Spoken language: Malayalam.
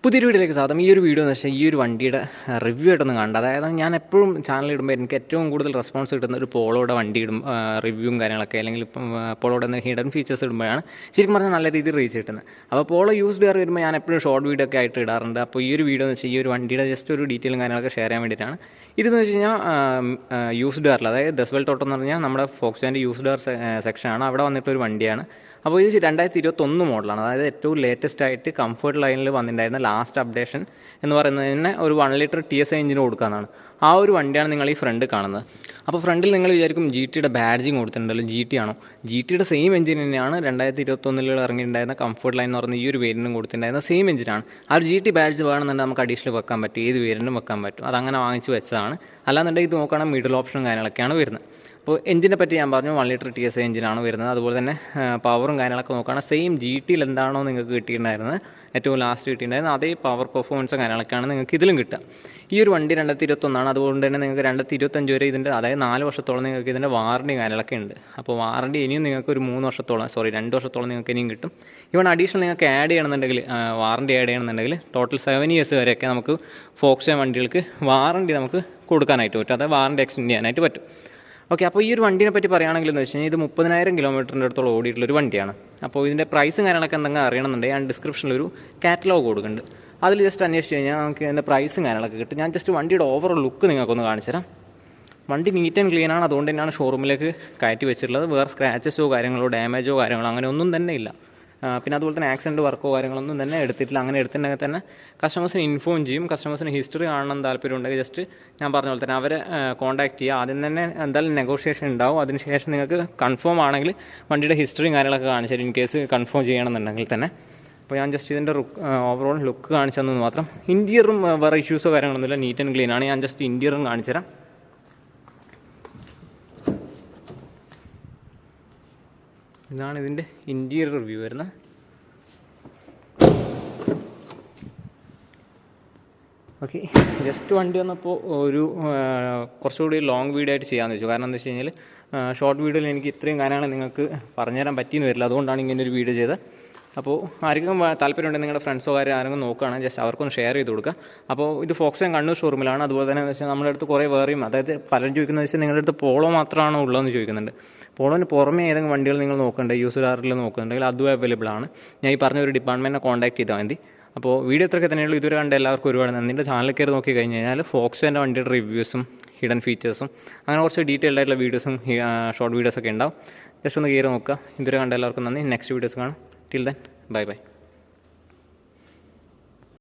പുതിയൊരു വീഡിയോയിലേക്ക് സ്വാഗതം. ഈ ഒരു വീഡിയോ എന്ന് വെച്ചാൽ ഈ ഒരു വണ്ടിയുടെ റിവ്യൂ ആയിട്ടൊന്നും കണ്ട. അതായത് ഞാൻ എപ്പോഴും ചാനൽ ഇടുമ്പോൾ എനിക്ക് ഏറ്റവും കൂടുതൽ റെസ്പോൺസ് കിട്ടുന്ന ഒരു പോളോയുടെ വണ്ടി ഇടും റിവ്യൂവും കാര്യങ്ങളൊക്കെ, അല്ലെങ്കിൽ ഇപ്പം പോളോയുടെ ഹിഡൻ ഫീച്ചേഴ്സ് ഇടുമ്പോഴാണ് ശരിക്കും പറഞ്ഞാൽ നല്ല രീതിയിൽ റീച്ച് കിട്ടുന്നത്. അപ്പോൾ പോളോ യൂസ്ഡ് കാർ വരുമ്പോൾ ഞാൻ എപ്പോഴും ഷോർട്ട് വീഡിയോ ഒക്കെ ആയിട്ട് ഇടാറുണ്ട്. അപ്പോൾ ഈ ഒരു വീഡിയോ എന്ന് വെച്ചാൽ ഈ ഒരു വണ്ടിയുടെ ജസ്റ്റ് ഒരു ഡീറ്റെയിലും കാര്യങ്ങളൊക്കെ ഷെയർ ചെയ്യാൻ വേണ്ടിയിട്ടാണ്. ഇതെന്ന് വെച്ച് കഴിഞ്ഞാൽ യൂസ്ഡ് കാറിൽ, അതായത് ദസ്വെൽ ടോട്ടോ എന്ന് പറഞ്ഞാൽ നമ്മുടെ ഫോക്സ്വാഗൻ്റെ യൂസ്ഡ് കാർ സെക്ഷനാണ്. അവിടെ വന്നിട്ടൊരു വണ്ടിയാണ്. അപ്പോൾ ഇത് 2021 മോഡലാണ്. അതായത് ഏറ്റവും ലേറ്റസ്റ്റ് ആയിട്ട് കംഫർട്ട് ലൈനിൽ വന്നിട്ടുണ്ടായിരുന്ന ലാസ്റ്റ് അപ്ഡേഷൻ എന്ന് പറയുന്നത് തന്നെ ഒരു 1 ലിറ്റർ TSI എഞ്ചിന് കൊടുക്കാമെന്നാണ്. ആ ഒരു വണ്ടിയാണ് നിങ്ങൾ ഈ ഫ്രണ്ട് കാണുന്നത്. അപ്പോൾ ഫ്രണ്ടിൽ നിങ്ങൾ വിചാരിക്കും GTയുടെ ബാഡ്ജിങ് കൊടുത്തിട്ടുണ്ടല്ലോ, GT ആണോ? GTയുടെ സെയിം എഞ്ചിൻ തന്നെയാണ് 2021 ഇറങ്ങിയിട്ടുണ്ടായിരുന്ന കംഫർട്ട് ലൈൻ എന്ന് പറയുന്ന ഈ ഒരു വേരിയൻറ്റും കൊടുത്തിട്ടുണ്ടായിരുന്ന സെയിം എഞ്ചിനാണ്. ആ ഒരു GT ബാഡ്ജ് വേണമെന്നുണ്ടെങ്കിൽ നമുക്ക് അഡീഷണൽ വെക്കാൻ പറ്റും, ഏത് വേരിയൻറ്റും വെക്കാൻ പറ്റും. അതങ്ങനെ വാങ്ങിച്ച് വെച്ചതാണ്. അല്ലാന്നുണ്ടെങ്കിൽ ഇത് നോക്കുകയാണെങ്കിൽ മിഡിൽ ഓപ്ഷനും കാര്യങ്ങളൊക്കെയാണ് വരുന്നത്. അപ്പോൾ എഞ്ചിനെ പറ്റി ഞാൻ പറഞ്ഞു, 1 ലിറ്റർ TSI എഞ്ചിനാണ് വരുന്നത്. അതുപോലെ തന്നെ പവറും കാര്യങ്ങളൊക്കെ നോക്കുകയാണെങ്കിൽ സെയിം GTയിൽ എന്താണോ നിങ്ങൾക്ക് കിട്ടിയിട്ടുണ്ടായിരുന്നത്, ഏറ്റവും ലാസ്റ്റ് കിട്ടിയിട്ടുണ്ടായിരുന്നത് അതേ പവർ പെർഫോമൻസും കാര്യങ്ങളൊക്കെയാണ് നിങ്ങൾക്ക് ഇതിലും കിട്ടുക. ഈ ഒരു വണ്ടി 2021 അതുകൊണ്ട് തന്നെ നിങ്ങൾക്ക് 2025 വരെ ഇതിൻ്റെ, അതായത് 4 വർഷത്തോളം നിങ്ങൾക്ക് ഇതിൻ്റെ വാറണ്ടി കാര്യങ്ങളൊക്കെ ഉണ്ട്. അപ്പോൾ വാറണ്ടി ഇനിയും നിങ്ങൾക്ക് ഒരു 2 വർഷത്തോളം നിങ്ങൾക്ക് ഇനിയും കിട്ടും. ഇവൺ അഡീഷണൽ നിങ്ങൾക്ക് ആഡ് ചെയ്യണമെന്നുണ്ടെങ്കിൽ, വാറണ്ടി ആഡ് ചെയ്യണമെന്നുണ്ടെങ്കിൽ ടോട്ടൽ 7 ഇയേഴ്സ് വരെയൊക്കെ നമുക്ക് ഫോക്സ്വാഗൻ വണ്ടികൾക്ക് വാറണ്ടി നമുക്ക് കൊടുക്കാനായിട്ട് പറ്റും, അതായത് വാറണ്ടി എക്സ്റ്റെൻഡ് ചെയ്യാനായിട്ട് പറ്റും. ഓക്കെ, അപ്പോൾ ഈ ഒരു വണ്ടിനെ പറ്റി പറയുകയാണെങ്കിൽ എന്ന് വെച്ച് കഴിഞ്ഞാൽ ഇത് 30,000 കിലോമീറ്ററിൻ്റെ അടുത്തോളം ഓടിയിട്ടുള്ളൊരു വണ്ടിയാണ്. അപ്പോൾ ഇതിൻ്റെ പ്രൈസും കാര്യങ്ങളൊക്കെ എന്തെങ്കിലും അറിയണമെന്നുണ്ടെങ്കിൽ ഞാൻ ഡിസ്ക്രിപ്ഷനിലൊരു കാറ്റലോഗ് കൊടുക്കുന്നുണ്ട്. അതിൽ ജസ്റ്റ് അന്വേഷിച്ച് കഴിഞ്ഞാൽ നമുക്ക് ഇതിൻ്റെ പ്രൈസും കാര്യങ്ങളൊക്കെ കിട്ടും. ഞാൻ ജസ്റ്റ് വണ്ടിയുടെ ഓവറോൾ ലുക്ക് നിങ്ങൾക്കൊന്ന് കാണിച്ചു തരാം. വണ്ടി നീറ്റ് ആൻഡ് ക്ലീൻ ആണ്. അതുകൊണ്ട് തന്നെയാണ് ഷോറൂമിലേക്ക് കയറ്റി വെച്ചിട്ടുള്ളത്. വേറെ സ്ക്രാച്ചസോ കാര്യങ്ങളോ ഡാമേജോ കാര്യങ്ങളോ അങ്ങനെ ഒന്നും തന്നെ ഇല്ല. പിന്നെ അതുപോലെ തന്നെ ആക്സിഡൻറ്റ് വർക്കോ കാര്യങ്ങളൊന്നും തന്നെ എടുത്തിട്ടില്ല. അങ്ങനെ എടുത്തിട്ടുണ്ടെങ്കിൽ തന്നെ കസ്റ്റമേഴ്സിന് ഇൻഫോം ചെയ്യും. കസ്റ്റമേഴ്സിന് ഹിസ്റ്ററി കാണണം താല്പര്യം ഉണ്ടെങ്കിൽ ജസ്റ്റ് ഞാൻ പറഞ്ഞ പോലെ തന്നെ അവരെ കോൺടാക്ട് ചെയ്യുക. ആദ്യം തന്നെ എന്തായാലും നെഗോഷിയേഷൻ ഉണ്ടാവും. അതിനുശേഷം നിങ്ങൾക്ക് കൺഫേം ആണെങ്കിൽ വണ്ടിയുടെ ഹിസ്റ്ററിയും കാര്യങ്ങളൊക്കെ കാണിച്ചാൽ, ഇൻ കേസ് കൺഫേം ചെയ്യണമെന്നുണ്ടെങ്കിൽ തന്നെ. അപ്പോൾ ഞാൻ ജസ്റ്റ് ഇതിൻ്റെ ഓവറോൾ ലുക്ക് കാണിച്ചു തന്നത് മാത്രം. ഇൻറ്റീരിയറും വേറെ ഇഷ്യൂസോ കാര്യങ്ങളൊന്നുമില്ല, നീറ്റ് ആൻഡ് ക്ലീൻ ആണ്. ഞാൻ ജസ്റ്റ് ഇൻറ്റീരിയറും കാണിച്ചു തരാം. ഇതാണ് ഇതിൻ്റെ ഇൻറ്റീരിയർ റിവ്യൂ വരുന്നത്. ഓക്കെ, ജസ്റ്റ് വണ്ടി വന്നപ്പോൾ ഒരു കുറച്ചുകൂടി ലോങ് വീഡിയോ ആയിട്ട് ചെയ്യാമെന്ന് വെച്ചു. കാരണം എന്താ വെച്ച് കഴിഞ്ഞാൽ ഷോർട്ട് വീഡിയോയിൽ എനിക്ക് ഇത്രയും കാര്യങ്ങൾ നിങ്ങൾക്ക് പറഞ്ഞുതരാൻ പറ്റിയെന്ന് വരില്ല. അതുകൊണ്ടാണ് ഇങ്ങനെ ഒരു വീഡിയോ ചെയ്തത്. അപ്പോൾ ആർക്കും താല്പര്യമുണ്ടെങ്കിൽ നിങ്ങളുടെ ഫ്രണ്ട്സോ ആരെങ്കിലും നോക്കുകയാണെങ്കിൽ ജസ്റ്റ് അവർക്കൊന്ന് ഷെയർ ചെയ്ത് കൊടുക്കുക. അപ്പോൾ ഇത് ഫോക്സ്വാഗൻ കണ്ണൂർ ഷോറൂമിലാണ്. അതുപോലെ തന്നെ വെച്ചാൽ നമ്മുടെ അടുത്ത് കുറേ വേറെയും, അതായത് പലരും ചോദിക്കുന്നത് വെച്ചാൽ നിങ്ങളുടെ അടുത്ത് പോളോ മാത്രമാണോ ഉള്ളതെന്ന് ചോദിക്കുന്നുണ്ട്. പോളോന് പുറമേ ഏതെങ്കിലും വണ്ടികൾ നിങ്ങൾ നോക്കുന്നുണ്ടെങ്കിൽ, യൂസ് കാറിൽ നോക്കുന്നുണ്ടെങ്കിൽ അതും അവൈലബിൾ ആണ്. ഞാൻ ഈ പറഞ്ഞ ഒരു ഡിപ്പാർട്ട്മെൻറ്റിനെ കോൺടാക്ട് ചെയ്താൽ മതി. അപ്പോൾ വീഡിയോ ഇത്രയൊക്കെ തന്നെയുള്ളൂ. ഇതുവരെ കണ്ട എല്ലാവർക്കും ഒരുപാട് നന്ദി. എൻ്റെ ചാനൽ കയറി നോക്കി കഴിഞ്ഞ് കഴിഞ്ഞാൽ ഫോക്സ്വാഗൻ്റെ വണ്ടിയുടെ റിവ്യൂസും ഹിഡൻ ഫീച്ചേഴ്സും അങ്ങനെ കുറച്ച് ഡീറ്റെയിൽഡ് ആയിട്ടുള്ള വീഡിയോസും ഷോർട്ട് വീഡിയോസൊക്കെ ഉണ്ടാവും. ജസ്റ്റ് ഒന്ന് കയറി നോക്കുക. ഇതുവരെ കണ്ട എല്ലാവർക്കും നന്ദി. നെക്സ്റ്റ് വീഡിയോസ് കാണാം. Till then bye bye.